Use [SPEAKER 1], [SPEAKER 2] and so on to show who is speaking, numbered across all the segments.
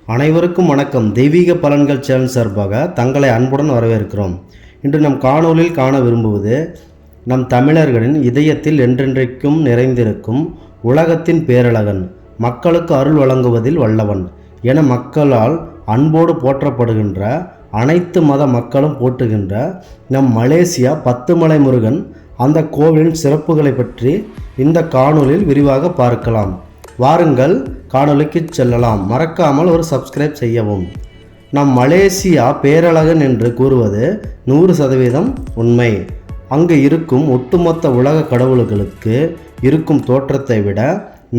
[SPEAKER 1] அனைவருக்கும் வணக்கம். தெய்வீக பலன்கள் சேனல் சார்பாக தங்களை அன்புடன் வரவேற்கிறோம். இன்று நம் காணொலியில் காண விரும்புவது நம் தமிழர்களின் இதயத்தில் என்றென்றைக்கும் நிறைந்திருக்கும் உலகத்தின் பேரழகன், மக்களுக்கு அருள் வழங்குவதில் வல்லவன் என மக்களால் அன்போடு போற்றப்படுகின்ற, அனைத்து மத மக்களும் போற்றுகின்ற நம் மலேசியா பத்துமலை முருகன் அந்த கோவிலின் சிறப்புகளை பற்றி இந்த காணொலியில் விரிவாக பார்க்கலாம். வாருங்கள் காணொலிக்கு செல்லலாம். மறக்காமல் ஒரு சப்ஸ்கிரைப் செய்யவும். நம் மலேசியா பேரழகன் என்று கூறுவது 100% உண்மை. அங்கு இருக்கும் ஒட்டுமொத்த உலக கடவுள்களுக்கு இருக்கும் தோற்றத்தை விட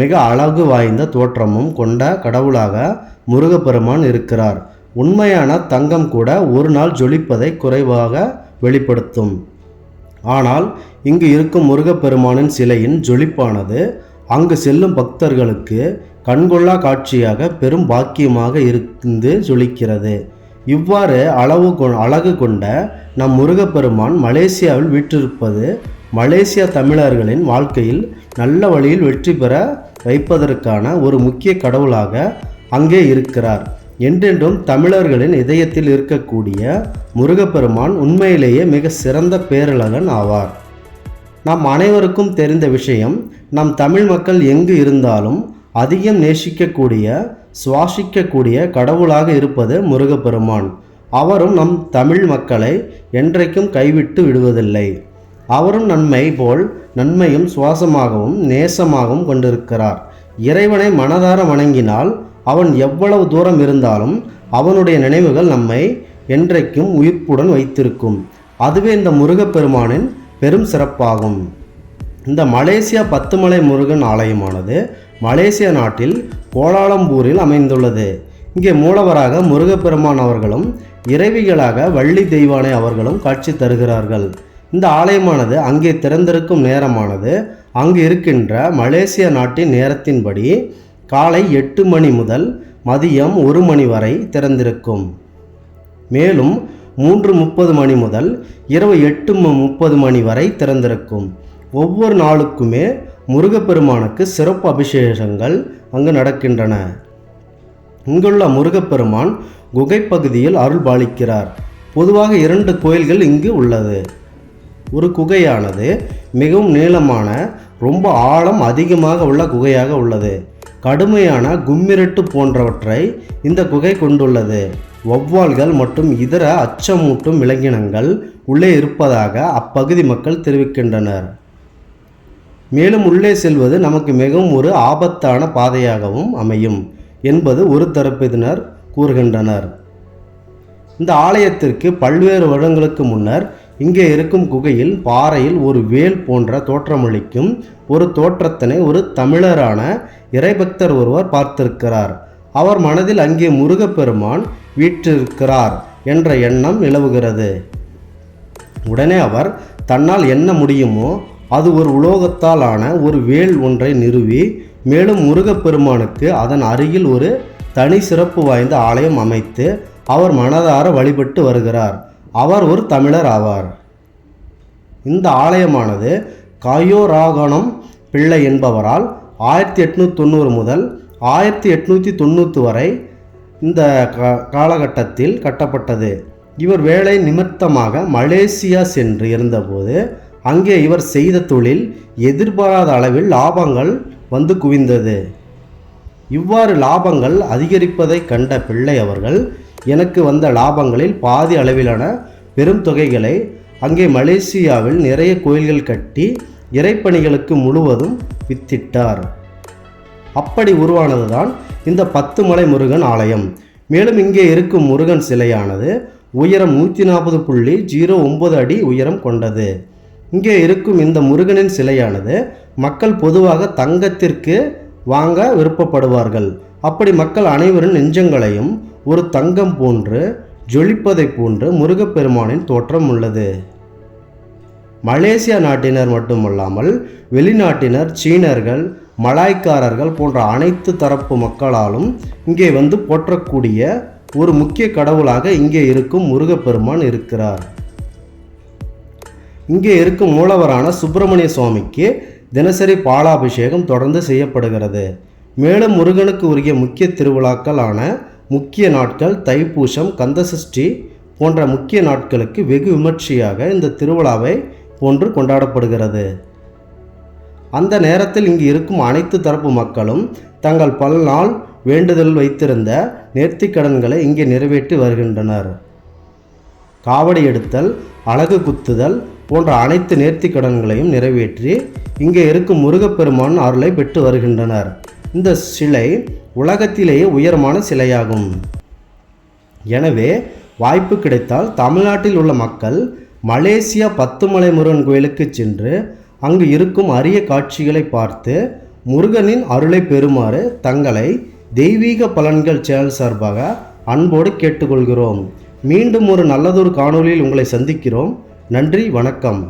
[SPEAKER 1] மிக அழகு வாய்ந்த தோற்றமும் கொண்ட கடவுளாக முருகப்பெருமான் இருக்கிறார். உண்மையான தங்கம் கூட ஒரு நாள் ஜொலிப்பதை குறைவாக வெளிப்படுத்தும். ஆனால் இங்கு இருக்கும் முருகப்பெருமானின் சிலையின் ஜொலிப்பானது அங்கு செல்லும் பக்தர்களுக்கு கண்கொள்ளா காட்சியாக பெரும் பாக்கியமாக இருந்து ஜொலிக்கிறது. இவ்வாறு அழகு கொண்ட நம் முருகப்பெருமான் மலேசியாவில் வீற்றிருப்பது மலேசியா தமிழர்களின் வாழ்க்கையில் நல்ல வழியில் வெற்றி பெற வைப்பதற்கான ஒரு முக்கிய கடவுளாக அங்கே இருக்கிறார். என்றென்றும் தமிழர்களின் இதயத்தில் இருக்கக்கூடிய முருகப்பெருமான் உண்மையிலேயே மிக சிறந்த பேரழகன் ஆவார். நாம் அனைவருக்கும் தெரிந்த விஷயம், நம் தமிழ் மக்கள் எங்கு இருந்தாலும் அதிகம் நேசிக்கக்கூடிய, சுவாசிக்கக்கூடிய கடவுளாக இருப்பது முருகப்பெருமான். அவரும் நம் தமிழ் மக்களை என்றைக்கும் கைவிட்டு விடுவதில்லை. அவரும் நன்மை போல் நன்மையும் சுவாசமாகவும் நேசமாகவும் கொண்டிருக்கிறார். இறைவனை மனதார வணங்கினால் அவன் எவ்வளவு தூரம் இருந்தாலும் அவனுடைய நினைவுகள் நம்மை என்றைக்கும் உயிர்ப்புடன் வைத்திருக்கும். அதுவே இந்த முருகப்பெருமானின் பெரும் சிறப்பாகும். இந்த மலேசியா பத்துமலை முருகன் ஆலயமானது மலேசியா நாட்டில் கோலாலம்பூரில் அமைந்துள்ளது. இங்கே மூலவராக முருகப்பெருமான் அவர்களும் இறைவிகளாக வள்ளி தெய்வானை அவர்களும் காட்சி தருகிறார்கள். இந்த ஆலயமானது அங்கே திறந்திருக்கும் நேரமானது அங்கு இருக்கின்ற மலேசியா நாட்டின் நேரத்தின்படி காலை 8 மணி முதல் மதியம் 1 மணி வரை திறந்திருக்கும். மேலும் 3:30 மணி முதல் இரவு 8:30 மணி வரை திறந்திருக்கும். ஒவ்வொரு நாளுக்குமே முருகப்பெருமானுக்கு சிறப்பு அபிஷேகங்கள் அங்கு நடக்கின்றன. இங்குள்ள முருகப்பெருமான் குகை பகுதியில் அருள் பாலிக்கிறார். பொதுவாக 2 கோயில்கள் இங்கு உள்ளது. ஒரு குகையானது மிகவும் நீளமான, ரொம்ப ஆழம் அதிகமாக உள்ள குகையாக உள்ளது. கடுமையான கும்மிரட்டு போன்றவற்றை இந்த குகை கொண்டுள்ளது. வௌவால்கள் மற்றும் இதர அச்சமூட்டும் விலங்கினங்கள் உள்ளே இருப்பதாக அப்பகுதி மக்கள் தெரிவிக்கின்றனர். மேலும் உள்ளே செல்வது நமக்கு மிகவும் ஒரு ஆபத்தான பாதையாகவும் அமையும் என்பது ஒரு தரப்பினர் கூறுகின்றனர். இந்த ஆலயத்திற்கு பல்வேறு வருடங்களுக்கு முன்னர் இங்கே இருக்கும் குகையில் பாறையில் ஒரு வேல் போன்ற தோற்றமளிக்கும் ஒரு தோற்றத்தினை ஒரு தமிழரான இறைபக்தர் ஒருவர் பார்த்திருக்கிறார். அவர் மனதில் அங்கே முருகப்பெருமான் வீற்றிருக்கிறார் என்ற எண்ணம் நிலவுகிறது. உடனே அவர் தன்னால் என்ன முடியுமோ அது ஒரு உலோகத்தால் ஆன ஒரு வேல் ஒன்றை நிறுவி, மேலும் முருகப்பெருமானுக்கு அதன் அருகில் ஒரு தனி சிறப்பு வாய்ந்த ஆலயம் அமைத்து அவர் மனதார வழிபட்டு வருகிறார். அவர் ஒரு தமிழர் ஆவார். இந்த ஆலயமானது காயோராகணம் பிள்ளை என்பவரால் 1890 முதல் 1890 வரை இந்த காலகட்டத்தில் கட்டப்பட்டது. இவர் வேலை நிமித்தமாக மலேசியா சென்று இருந்தபோது அங்கே இவர் செய்த தொழில் எதிர்பாராத அளவில் லாபங்கள் வந்து குவிந்தது. இவ்வாறு லாபங்கள் அதிகரிப்பதை கண்ட பிள்ளை அவர்கள், எனக்கு வந்த லாபங்களில் பாதி அளவிலான பெரும் தொகைகளை அங்கே மலேசியாவில் நிறைய கோயில்கள் கட்டி இறைப்பணிகளுக்கு முழுவதும் வித்திட்டார். அப்படி உருவானதுதான் இந்த பத்துமலை முருகன் ஆலயம். மேலும் இங்கே இருக்கும் முருகன் சிலையானது உயரம் 140.09 அடி உயரம் கொண்டது. இங்கே இருக்கும் இந்த முருகனின் சிலையானது மக்கள் பொதுவாக தங்கத்திற்கு வாங்க விருப்பப்படுவார்கள். அப்படி மக்கள் அனைவரின் நெஞ்சங்களையும் ஒரு தங்கம் போன்று ஜொலிப்பதை போன்று முருகப்பெருமானின் தோற்றம் உள்ளது. மலேசியா நாட்டினர் மட்டுமல்லாமல் வெளிநாட்டினர், சீனர்கள், மலாய்க்காரர்கள் போன்ற அனைத்து தரப்பு மக்களாலும் இங்கே வந்து போற்றக்கூடிய ஒரு முக்கிய கடவுளாக இங்கே இருக்கும் முருகப்பெருமான் இருக்கிறார். இங்கே இருக்கும் மூலவரான சுப்பிரமணிய சுவாமிக்கு தினசரி பாலாபிஷேகம் தொடர்ந்து செய்யப்படுகிறது. மேலும் முருகனுக்கு உரிய முக்கிய திருவிழாக்கள் ஆன முக்கிய நாட்கள் தைப்பூசம், கந்தசஷ்டி போன்ற முக்கிய நாட்களுக்கு வெகு விமர்சையாக இந்த திருவிழாவை போன்று கொண்டாடப்படுகிறது. அந்த நேரத்தில் இங்கு இருக்கும் அனைத்து தரப்பு மக்களும் தங்கள் பல நாள் வேண்டுதல் வைத்திருந்த நேர்த்திக்கடன்களை இங்கே நிறைவேற்றி வருகின்றனர். காவடி எடுத்தல், அலகு குத்துதல் போன்ற அனைத்து நேர்த்திக்கடன்களையும் நிறைவேற்றி இங்கே இருக்கும் முருகப்பெருமான் அருளை பெற்று வருகின்றனர். இந்த சிலை உலகத்திலேயே உயரமான சிலையாகும். எனவே வாய்ப்பு கிடைத்தால் தமிழ்நாட்டில் உள்ள மக்கள் மலேசியா 10 மலை முருகன் கோயிலுக்கு சென்று அங்கு இருக்கும் அரிய காட்சிகளை பார்த்து முருகனின் அருளை பெறுமாறு தங்களை தெய்வீக பலன்கள் சேனல் சார்பாக அன்போடு கேட்டுக்கொள்கிறோம். மீண்டும் ஒரு நல்லதொரு காணொளியில் உங்களை சந்திக்கிறோம். நன்றி, வணக்கம்.